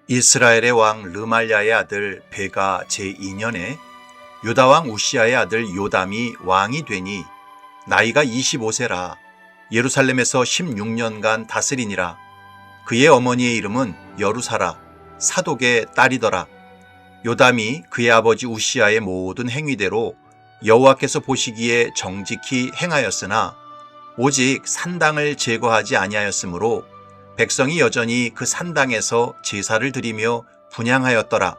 이스라엘의 왕 르말야의 아들 베가 제2년에 유다 왕 우시아의 아들 요담이 왕이 되니 나이가 25세라 예루살렘에서 16년간 다스리니라. 그의 어머니의 이름은 여루사라 사독의 딸이더라. 요담이 그의 아버지 우시아의 모든 행위대로 여호와께서 보시기에 정직히 행하였으나 오직 산당을 제거하지 아니하였으므로 백성이 여전히 그 산당에서 제사를 드리며 분향하였더라.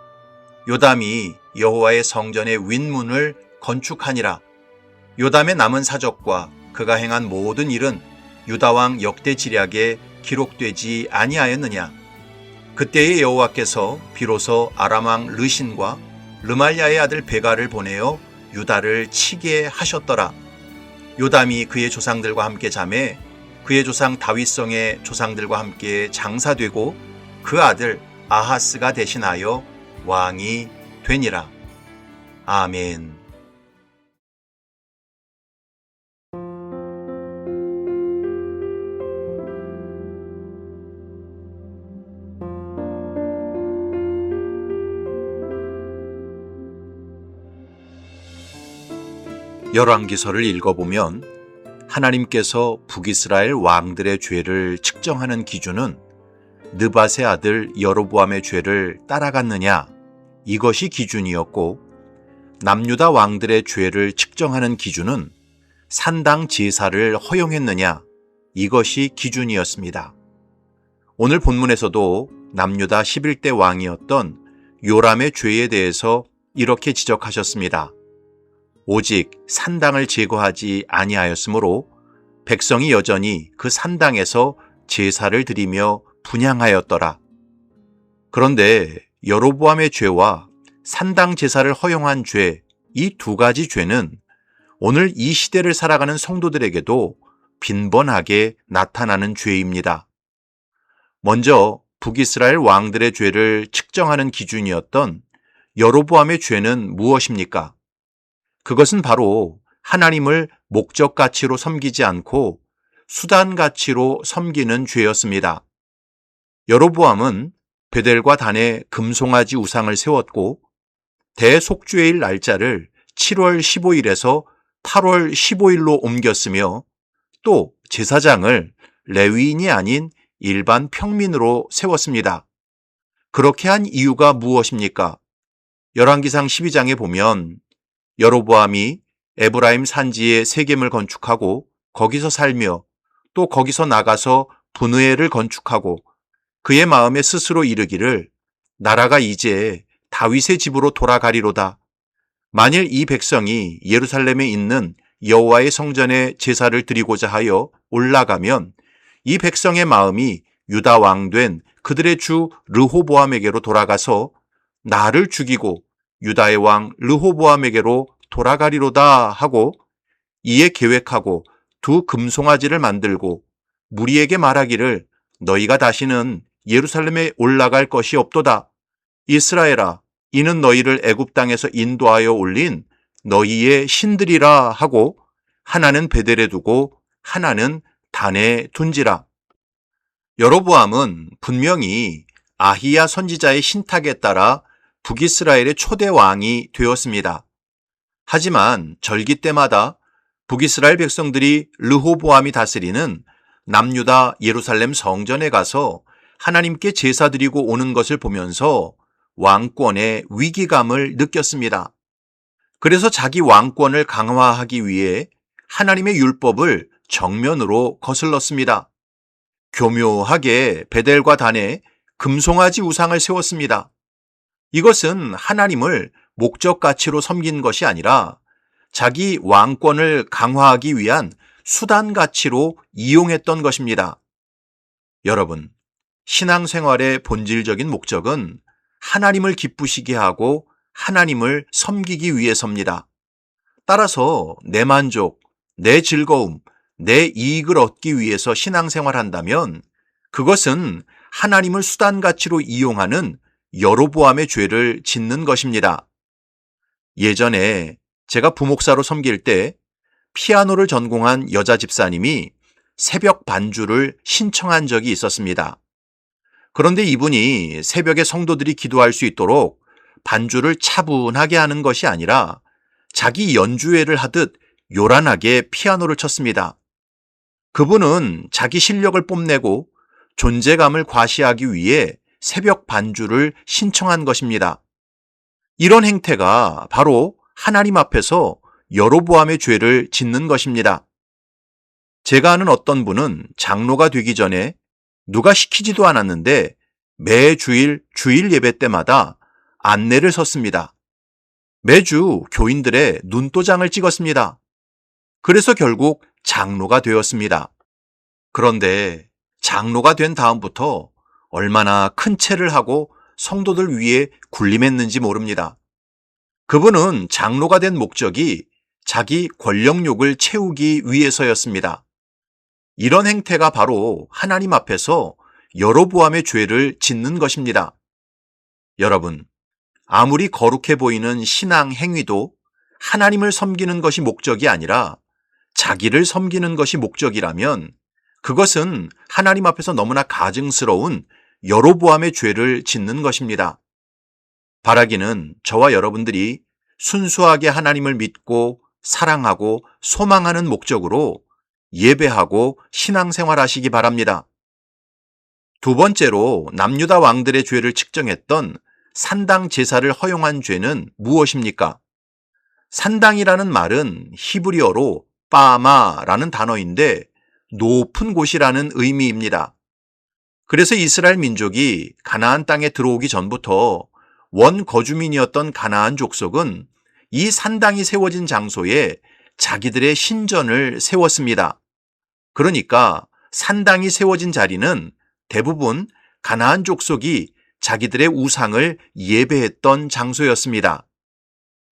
요담이 여호와의 성전의 윗문을 건축하니라. 요담의 남은 사적과 그가 행한 모든 일은 유다 왕 역대 지략에 기록되지 아니하였느냐. 그때의 여호와께서 비로소 아람 왕 르신과 르말야의 아들 베가를 보내어 유다를 치게 하셨더라. 요담이 그의 조상들과 함께 자매 그의 조상 다윗성의 조상들과 함께 장사되고 그 아들 아하스가 대신하여 왕이 되니라. 아멘. 열왕기서를 읽어보면 하나님께서 북이스라엘 왕들의 죄를 측정하는 기준은 느밧의 아들 여로보암의 죄를 따라갔느냐, 이것이 기준이었고, 남유다 왕들의 죄를 측정하는 기준은 산당 제사를 허용했느냐, 이것이 기준이었습니다. 오늘 본문에서도 남유다 11대 왕이었던 요람의 죄에 대해서 이렇게 지적하셨습니다. 오직 산당을 제거하지 아니하였으므로 백성이 여전히 그 산당에서 제사를 드리며 분향하였더라. 그런데 여로보암의 죄와 산당 제사를 허용한 죄, 이 두 가지 죄는 오늘 이 시대를 살아가는 성도들에게도 빈번하게 나타나는 죄입니다. 먼저 북이스라엘 왕들의 죄를 측정하는 기준이었던 여로보암의 죄는 무엇입니까? 그것은 바로 하나님을 목적 가치로 섬기지 않고 수단 가치로 섬기는 죄였습니다. 여로보암은 베델과 단에 금송아지 우상을 세웠고 대속죄일 날짜를 7월 15일에서 8월 15일로 옮겼으며 또 제사장을 레위인이 아닌 일반 평민으로 세웠습니다. 그렇게 한 이유가 무엇입니까? 열왕기상 12장에 보면 여로보암이 에브라임 산지에 세겜을 건축하고 거기서 살며 또 거기서 나가서 분으엘을 건축하고 그의 마음에 스스로 이르기를 나라가 이제 다윗의 집으로 돌아가리로다. 만일 이 백성이 예루살렘에 있는 여호와의 성전에 제사를 드리고자 하여 올라가면 이 백성의 마음이 유다 왕된 그들의 주 르호보암에게로 돌아가서 나를 죽이고 유다의 왕 르호보암에게로 돌아가리로다 하고 이에 계획하고 두 금송아지를 만들고 무리에게 말하기를 너희가 다시는 예루살렘에 올라갈 것이 없도다. 이스라엘아, 이는 너희를 애굽 땅에서 인도하여 올린 너희의 신들이라 하고 하나는 베델에 두고 하나는 단에 둔지라. 여로보암은 분명히 아히야 선지자의 신탁에 따라 북이스라엘의 초대 왕이 되었습니다. 하지만 절기 때마다 북이스라엘 백성들이 르호보암이 다스리는 남유다 예루살렘 성전에 가서 하나님께 제사 드리고 오는 것을 보면서 왕권의 위기감을 느꼈습니다. 그래서 자기 왕권을 강화하기 위해 하나님의 율법을 정면으로 거슬렀습니다. 교묘하게 베델과 단에 금송아지 우상을 세웠습니다. 이것은 하나님을 목적 가치로 섬긴 것이 아니라 자기 왕권을 강화하기 위한 수단 가치로 이용했던 것입니다. 여러분, 신앙생활의 본질적인 목적은 하나님을 기쁘시게 하고 하나님을 섬기기 위해서입니다. 따라서 내 만족, 내 즐거움, 내 이익을 얻기 위해서 신앙생활한다면 그것은 하나님을 수단 가치로 이용하는 여로보암의 죄를 짓는 것입니다. 예전에 제가 부목사로 섬길 때 피아노를 전공한 여자 집사님이 새벽 반주를 신청한 적이 있었습니다. 그런데 이분이 새벽에 성도들이 기도할 수 있도록 반주를 차분하게 하는 것이 아니라 자기 연주회를 하듯 요란하게 피아노를 쳤습니다. 그분은 자기 실력을 뽐내고 존재감을 과시하기 위해 새벽 반주를 신청한 것입니다. 이런 행태가 바로 하나님 앞에서 여로보암의 죄를 짓는 것입니다. 제가 아는 어떤 분은 장로가 되기 전에 누가 시키지도 않았는데 매주일 주일 예배 때마다 안내를 섰습니다. 매주 교인들의 눈도장을 찍었습니다. 그래서 결국 장로가 되었습니다. 그런데 장로가 된 다음부터 얼마나 큰 체를 하고 성도들 위에 군림했는지 모릅니다. 그분은 장로가 된 목적이 자기 권력욕을 채우기 위해서였습니다. 이런 행태가 바로 하나님 앞에서 여로보암의 죄를 짓는 것입니다. 여러분, 아무리 거룩해 보이는 신앙 행위도 하나님을 섬기는 것이 목적이 아니라 자기를 섬기는 것이 목적이라면 그것은 하나님 앞에서 너무나 가증스러운 여로보암의 죄를 짓는 것입니다. 바라기는 저와 여러분들이 순수하게 하나님을 믿고 사랑하고 소망하는 목적으로 예배하고 신앙생활하시기 바랍니다. 두 번째로 남유다 왕들의 죄를 측정했던 산당 제사를 허용한 죄는 무엇입니까? 산당이라는 말은 히브리어로 빠마라는 단어인데 높은 곳이라는 의미입니다. 그래서 이스라엘 민족이 가나안 땅에 들어오기 전부터 원 거주민이었던 가나안 족속은 이 산당이 세워진 장소에 자기들의 신전을 세웠습니다. 그러니까 산당이 세워진 자리는 대부분 가나안 족속이 자기들의 우상을 예배했던 장소였습니다.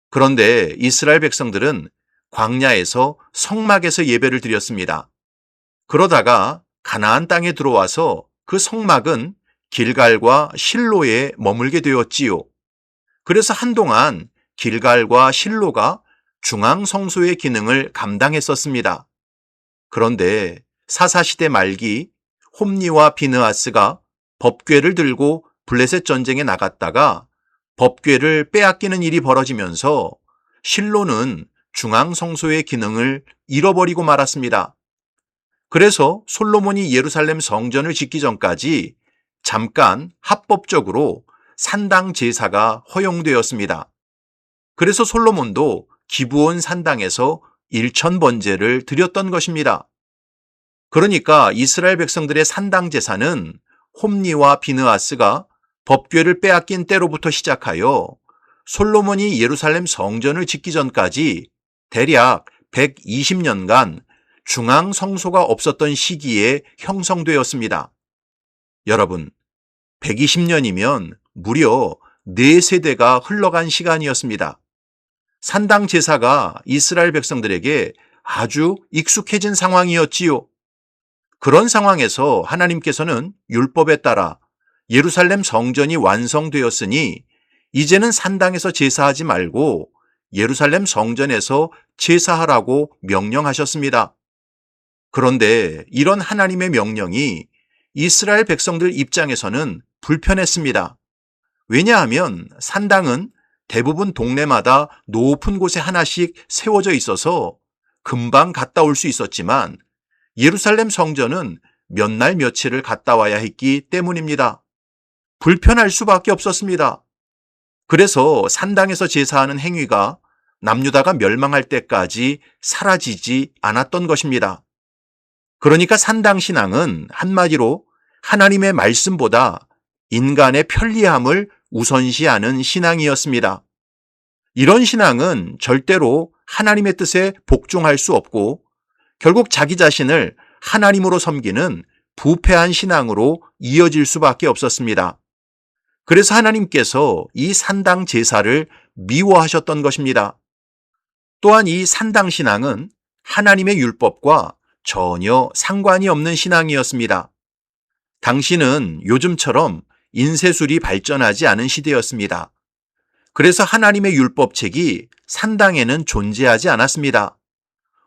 그런데 이스라엘 백성들은 광야에서 성막에서 예배를 드렸습니다. 그러다가 가나안 땅에 들어와서 그 성막은 길갈과 실로에 머물게 되었지요. 그래서 한동안 길갈과 실로가 중앙 성소의 기능을 감당했었습니다. 그런데 사사시대 말기 홈니와 비느하스가 법궤를 들고 블레셋 전쟁에 나갔다가 법궤를 빼앗기는 일이 벌어지면서 실로는 중앙 성소의 기능을 잃어버리고 말았습니다. 그래서 솔로몬이 예루살렘 성전을 짓기 전까지 잠깐 합법적으로 산당 제사가 허용되었습니다. 그래서 솔로몬도 기브온 산당에서 일천번제를 드렸던 것입니다. 그러니까 이스라엘 백성들의 산당 제사는 홈니와 비느하스가 법궤를 빼앗긴 때로부터 시작하여 솔로몬이 예루살렘 성전을 짓기 전까지 대략 120년간 중앙 성소가 없었던 시기에 형성되었습니다. 여러분, 120년이면 무려 4세대가 흘러간 시간이었습니다. 산당 제사가 이스라엘 백성들에게 아주 익숙해진 상황이었지요. 그런 상황에서 하나님께서는 율법에 따라 예루살렘 성전이 완성되었으니 이제는 산당에서 제사하지 말고 예루살렘 성전에서 제사하라고 명령하셨습니다. 그런데 이런 하나님의 명령이 이스라엘 백성들 입장에서는 불편했습니다. 왜냐하면 산당은 대부분 동네마다 높은 곳에 하나씩 세워져 있어서 금방 갔다 올 수 있었지만 예루살렘 성전은 몇 날 며칠을 갔다 와야 했기 때문입니다. 불편할 수밖에 없었습니다. 그래서 산당에서 제사하는 행위가 남유다가 멸망할 때까지 사라지지 않았던 것입니다. 그러니까 산당 신앙은 한마디로 하나님의 말씀보다 인간의 편리함을 우선시하는 신앙이었습니다. 이런 신앙은 절대로 하나님의 뜻에 복종할 수 없고 결국 자기 자신을 하나님으로 섬기는 부패한 신앙으로 이어질 수밖에 없었습니다. 그래서 하나님께서 이 산당 제사를 미워하셨던 것입니다. 또한 이 산당 신앙은 하나님의 율법과 전혀 상관이 없는 신앙이었습니다. 당시는 요즘처럼 인쇄술이 발전하지 않은 시대였습니다. 그래서 하나님의 율법책이 산당에는 존재하지 않았습니다.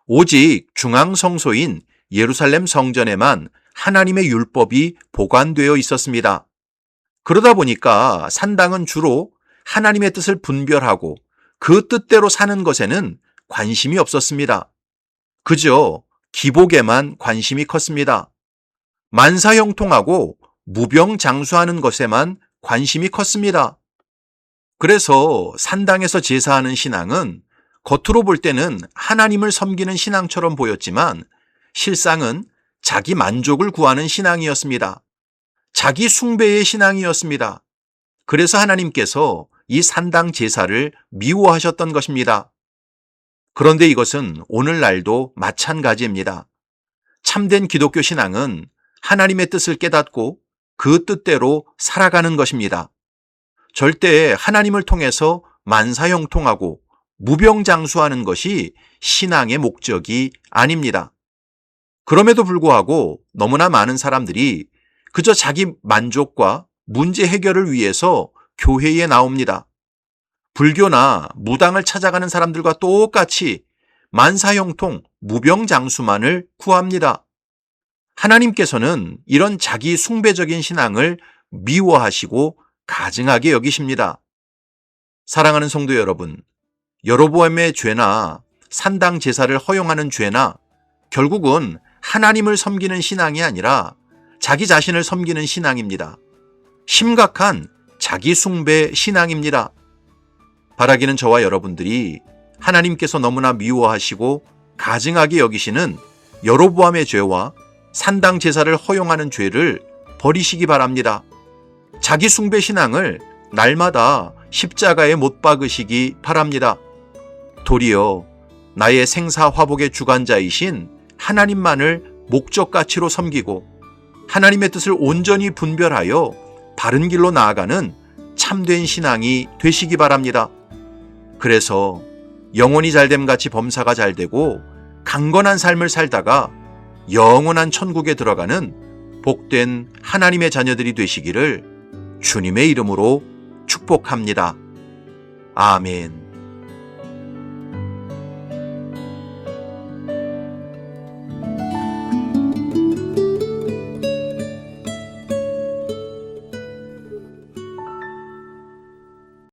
오직 중앙 성소인 예루살렘 성전에만 하나님의 율법이 보관되어 있었습니다. 그러다 보니까 산당은 주로 하나님의 뜻을 분별하고 그 뜻대로 사는 것에는 관심이 없었습니다. 그저 기복에만 관심이 컸습니다. 만사형통하고 무병장수하는 것에만 관심이 컸습니다. 그래서 산당에서 제사하는 신앙은 겉으로 볼 때는 하나님을 섬기는 신앙처럼 보였지만 실상은 자기 만족을 구하는 신앙이었습니다. 자기 숭배의 신앙이었습니다. 그래서 하나님께서 이 산당 제사를 미워하셨던 것입니다. 그런데 이것은 오늘날도 마찬가지입니다. 참된 기독교 신앙은 하나님의 뜻을 깨닫고 그 뜻대로 살아가는 것입니다. 절대 하나님을 통해서 만사형통하고 무병장수하는 것이 신앙의 목적이 아닙니다. 그럼에도 불구하고 너무나 많은 사람들이 그저 자기 만족과 문제 해결을 위해서 교회에 나옵니다. 불교나 무당을 찾아가는 사람들과 똑같이 만사형통, 무병장수만을 구합니다. 하나님께서는 이런 자기 숭배적인 신앙을 미워하시고 가증하게 여기십니다. 사랑하는 성도 여러분, 여로보암의 죄나 산당 제사를 허용하는 죄나 결국은 하나님을 섬기는 신앙이 아니라 자기 자신을 섬기는 신앙입니다. 심각한 자기 숭배 신앙입니다. 바라기는 저와 여러분들이 하나님께서 너무나 미워하시고 가증하게 여기시는 여로보암의 죄와 산당 제사를 허용하는 죄를 버리시기 바랍니다. 자기 숭배 신앙을 날마다 십자가에 못 박으시기 바랍니다. 도리어 나의 생사 화복의 주관자이신 하나님만을 목적 가치로 섬기고 하나님의 뜻을 온전히 분별하여 바른 길로 나아가는 참된 신앙이 되시기 바랍니다. 그래서 영혼이 잘됨같이 범사가 잘되고 강건한 삶을 살다가 영원한 천국에 들어가는 복된 하나님의 자녀들이 되시기를 주님의 이름으로 축복합니다. 아멘.